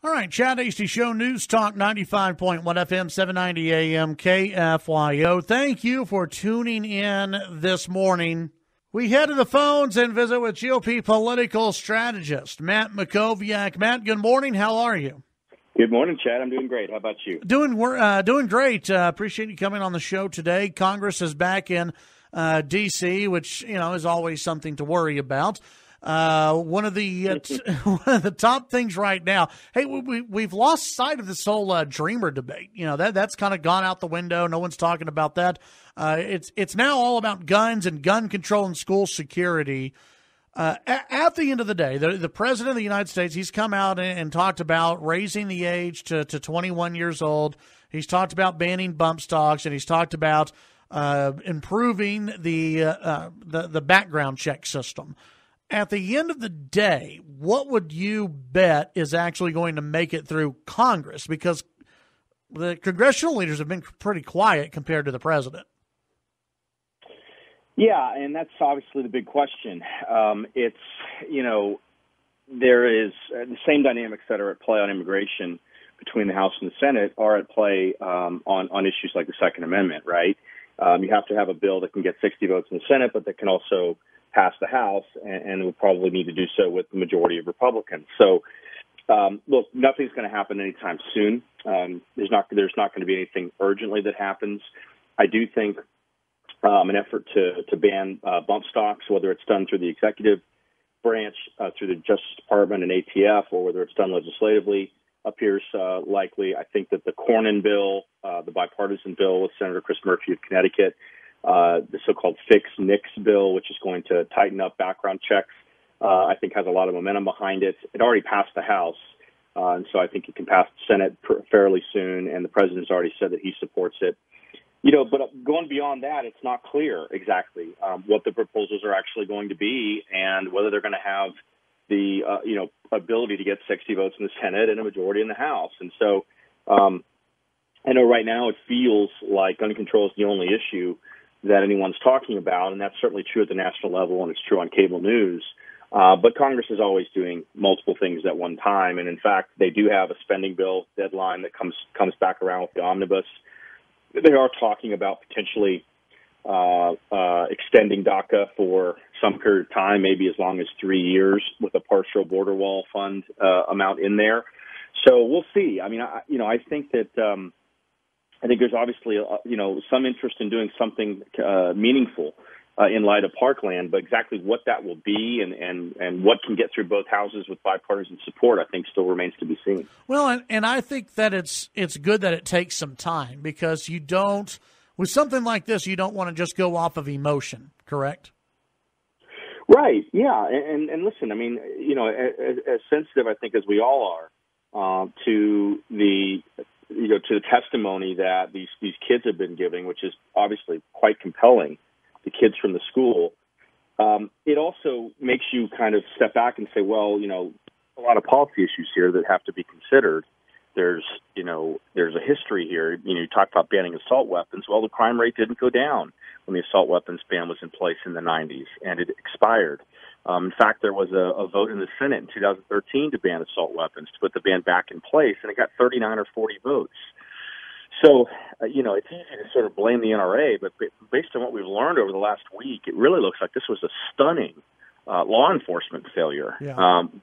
All right, Chad Hasty Show, News Talk 95.1 FM, 790 AM, KFYO. Thank you for tuning in this morning. We head to the phones and visit with GOP political strategist Matt Mackowiak. Matt, good morning. How are you? Good morning, Chad. I'm doing great. How about you? Doing great. Appreciate you coming on the show today. Congress is back in D.C., which is always something to worry about. One of the top things right now. Hey, we've lost sight of this whole Dreamer debate. That's kind of gone out the window. No one's talking about that. It's now all about guns and gun control and school security. At the end of the day, the president of the United States, he's come out and talked about raising the age to 21 years old. He's talked about banning bump stocks, and he's talked about improving the background check system. At the end of the day, what would you bet is actually going to make it through Congress? Because the congressional leaders have been pretty quiet compared to the president. Yeah, and that's obviously the big question. There is the same dynamics that are at play on immigration between the House and the Senate are at play on issues like the Second Amendment, right? You have to have a bill that can get 60 votes in the Senate, but that can also pass the House, and will probably need to do so with the majority of Republicans. So, look, nothing's going to happen anytime soon. There's not going to be anything urgently that happens. I do think an effort to ban bump stocks, whether it's done through the executive branch, through the Justice Department and ATF, or whether it's done legislatively, appears likely. I think that the Cornyn bill, the bipartisan bill with Senator Chris Murphy of Connecticut, the so-called Fix NICS bill, which is going to tighten up background checks, I think has a lot of momentum behind it. It already passed the House, and so I think it can pass the Senate fairly soon, and the president's already said that he supports it. But going beyond that, it's not clear exactly what the proposals are actually going to be and whether they're going to have the, ability to get 60 votes in the Senate and a majority in the House. And so I know right now it feels like gun control is the only issue that anyone's talking about, and that's certainly true at the national level, and it's true on cable news. But Congress is always doing multiple things at one time, and in fact, they do have a spending bill deadline that comes back around with the omnibus. They are talking about potentially extending DACA for some period of time, maybe as long as 3 years, with a partial border wall fund amount in there. So we'll see. I mean, I think that. I think there's obviously, some interest in doing something meaningful in light of Parkland, but exactly what that will be and what can get through both houses with bipartisan support, I think still remains to be seen. Well, and I think that it's good that it takes some time, because with something like this, you don't want to just go off of emotion, correct? Right. Yeah. And listen, I mean, as sensitive, I think, as we all are to the testimony that these kids have been giving, which is obviously quite compelling, the kids from the school, it also makes you kind of step back and say, well, a lot of policy issues here that have to be considered. There's a history here. You talk about banning assault weapons. Well, the crime rate didn't go down when the assault weapons ban was in place in the 90s, and it expired. In fact, there was a vote in the Senate in 2013 to ban assault weapons, to put the ban back in place, and it got 39 or 40 votes. So, it's easy to sort of blame the NRA, but based on what we've learned over the last week, it really looks like this was a stunning law enforcement failure,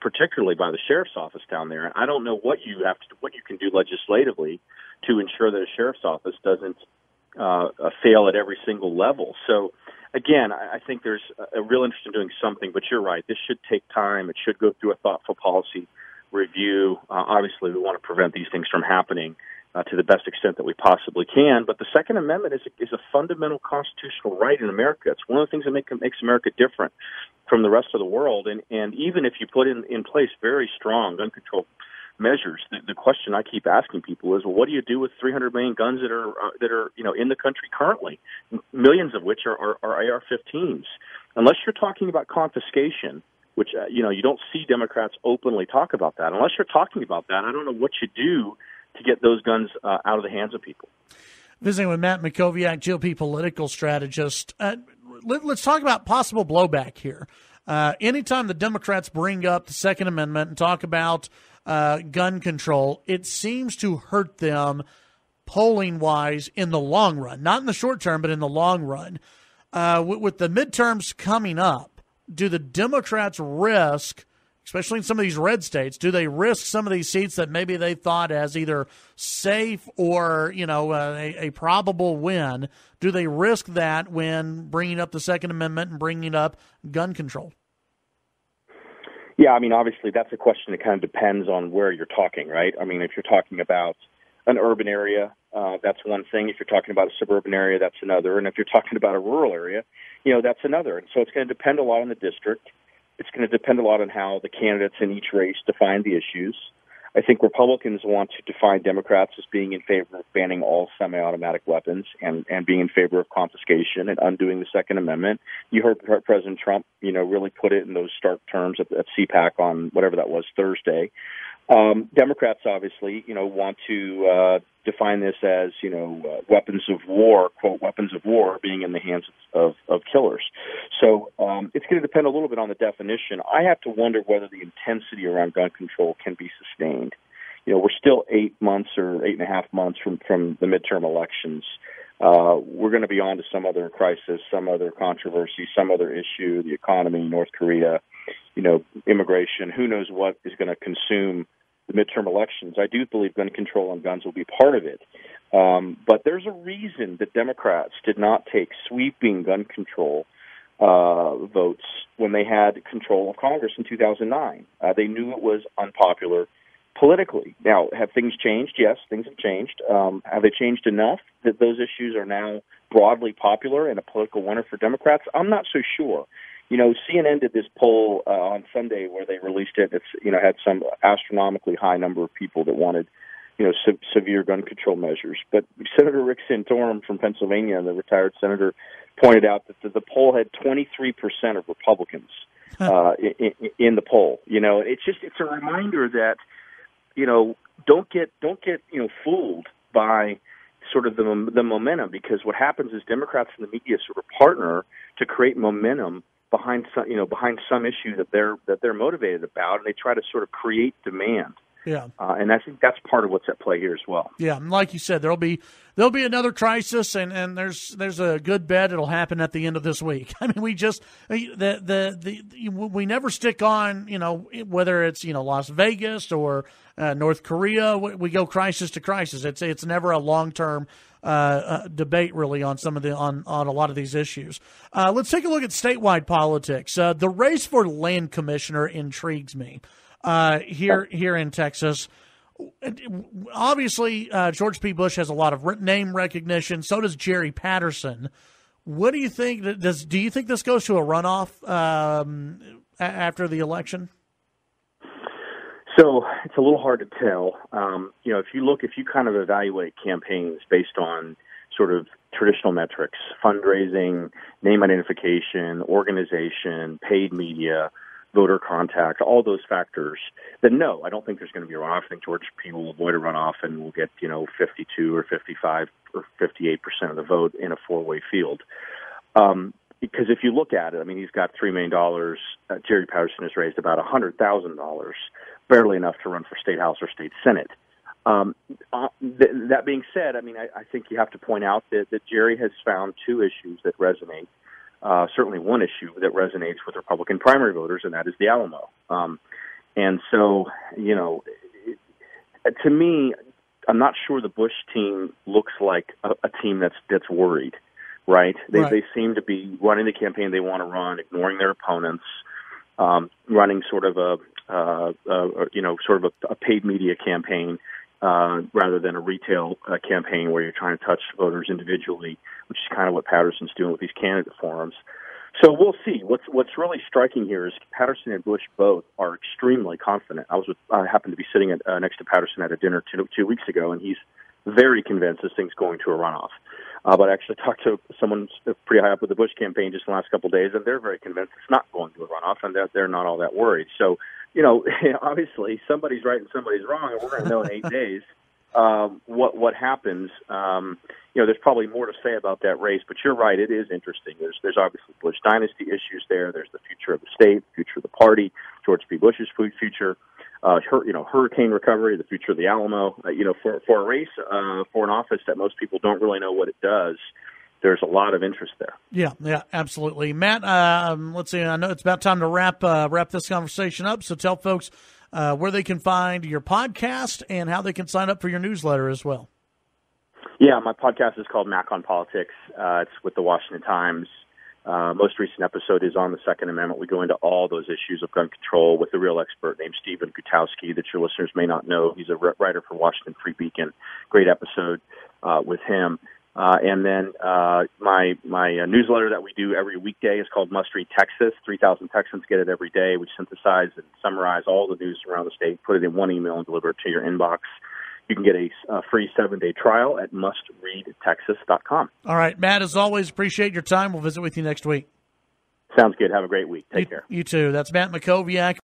particularly by the sheriff's office down there. And I don't know what you can do legislatively to ensure that a sheriff's office doesn't fail at every single level. So, again, I think there's a real interest in doing something, but you're right. This should take time. It should go through a thoughtful policy review. Obviously, we want to prevent these things from happening to the best extent that we possibly can. But the Second Amendment is a fundamental constitutional right in America. It's one of the things that makes America different from the rest of the world. And even if you put in place very strong gun control measures, the question I keep asking people is, well, what do you do with 300 million guns that are in the country currently, millions of which are AR-15s? Unless you're talking about confiscation, which you don't see Democrats openly talk about that. Unless you're talking about that, I don't know what you do to get those guns out of the hands of people. Visiting with Matt Mackowiak, GOP political strategist. Let's talk about possible blowback here. Anytime the Democrats bring up the Second Amendment and talk about gun control, it seems to hurt them polling-wise in the long run. Not in the short term, but in the long run. With the midterms coming up, do the Democrats risk, especially in some of these red states, do they risk some of these seats that maybe they thought as either safe or, a probable win? Do they risk that when bringing up the Second Amendment and bringing up gun control? Yeah, I mean, obviously that's a question that kind of depends on where you're talking, right? I mean, if you're talking about an urban area, that's one thing. If you're talking about a suburban area, that's another. And if you're talking about a rural area, that's another. And so it's going to depend a lot on the district. It's going to depend a lot on how the candidates in each race define the issues. I think Republicans want to define Democrats as being in favor of banning all semi-automatic weapons and being in favor of confiscation and undoing the Second Amendment. You heard President Trump, really put it in those stark terms at CPAC on whatever that was, Thursday. Democrats obviously, want to define this as, weapons of war, quote, weapons of war being in the hands of killers. So it's going to depend a little bit on the definition. I have to wonder whether the intensity around gun control can be sustained. We're still 8 months or 8.5 months from the midterm elections. We're going to be on to some other crisis, some other controversy, some other issue, the economy, North Korea, immigration. Who knows what is going to consume the midterm elections. I do believe gun control on guns will be part of it. But there's a reason that Democrats did not take sweeping gun control votes when they had control of Congress in 2009. They knew it was unpopular politically. Now, have things changed? Yes, things have changed. Have they changed enough that those issues are now broadly popular and a political winner for Democrats? I'm not so sure. CNN did this poll on Sunday where they released it. It's, had some astronomically high number of people that wanted, severe gun control measures. But Senator Rick Santorum from Pennsylvania, the retired senator, pointed out that the poll had 23% of Republicans in the poll. It's a reminder that, don't get fooled by sort of the momentum, because what happens is Democrats and the media sort of partner to create momentum behind some issue that they're motivated about, and they try to sort of create demand. Yeah, and I think that's part of what's at play here as well. Yeah, and like you said, there'll be another crisis, and there's a good bet it'll happen at the end of this week. I mean, we just we never stick on, whether it's Las Vegas or North Korea. We go crisis to crisis. It's never a long-term debate really on on a lot of these issues. Let's take a look at statewide politics. The race for land commissioner intrigues me here in Texas. Obviously, George P. Bush has a lot of name recognition. So does Jerry Patterson. What do you think? Do you think this goes to a runoff after the election? So it's a little hard to tell. If you kind of evaluate campaigns based on sort of traditional metrics, fundraising, name identification, organization, paid media, voter contact, all those factors, then no, I don't think there's going to be a runoff. I think George P. will avoid a runoff and will get, 52 or 55 or 58% of the vote in a four-way field. Because if you look at it, I mean, he's got $3 million. Jerry Patterson has raised about $100,000, barely enough to run for state house or state senate. That being said, I mean, I think you have to point out that Jerry has found two issues that resonate. Certainly one issue that resonates with Republican primary voters, and that is the Alamo. And so, to me, I'm not sure the Bush team looks like a team that's worried. Right? They seem to be running the campaign they want to run, ignoring their opponents, running sort of a paid media campaign rather than a retail campaign where you're trying to touch voters individually, which is kind of what Patterson's doing with these candidate forums. So we'll see. What's really striking here is Patterson and Bush both are extremely confident. I happened to be sitting next to Patterson at a dinner two weeks ago, and he's very convinced this thing's going to a runoff. But I actually talked to someone pretty high up with the Bush campaign just in the last couple of days, and they're very convinced it's not going to a runoff, and they're not all that worried. So, obviously somebody's right and somebody's wrong, and we're going to know in 8 days what happens. There's probably more to say about that race, but you're right, it is interesting. There's obviously Bush dynasty issues there. There's the future of the state, the future of the party, George P. Bush's future. hurricane recovery, the future of the Alamo. For a race, for an office that most people don't really know what it does, there's a lot of interest there. Yeah, absolutely. Matt, let's see. I know it's about time to wrap this conversation up. So tell folks where they can find your podcast and how they can sign up for your newsletter as well. Yeah, my podcast is called Mac on Politics. It's with the Washington Times. Most recent episode is on the Second Amendment. We go into all those issues of gun control with a real expert named Stephen Gutowski that your listeners may not know. He's a writer for Washington Free Beacon. Great episode with him. And then my newsletter that we do every weekday is called Must Read Texas. 3,000 Texans get it every day. We synthesize and summarize all the news around the state, put it in one email, and deliver it to your inbox. You can get a free 7-day trial at mustreadtexas.com. All right, Matt, as always, appreciate your time. We'll visit with you next week. Sounds good. Have a great week. Take care. You too. That's Matt Mackowiak.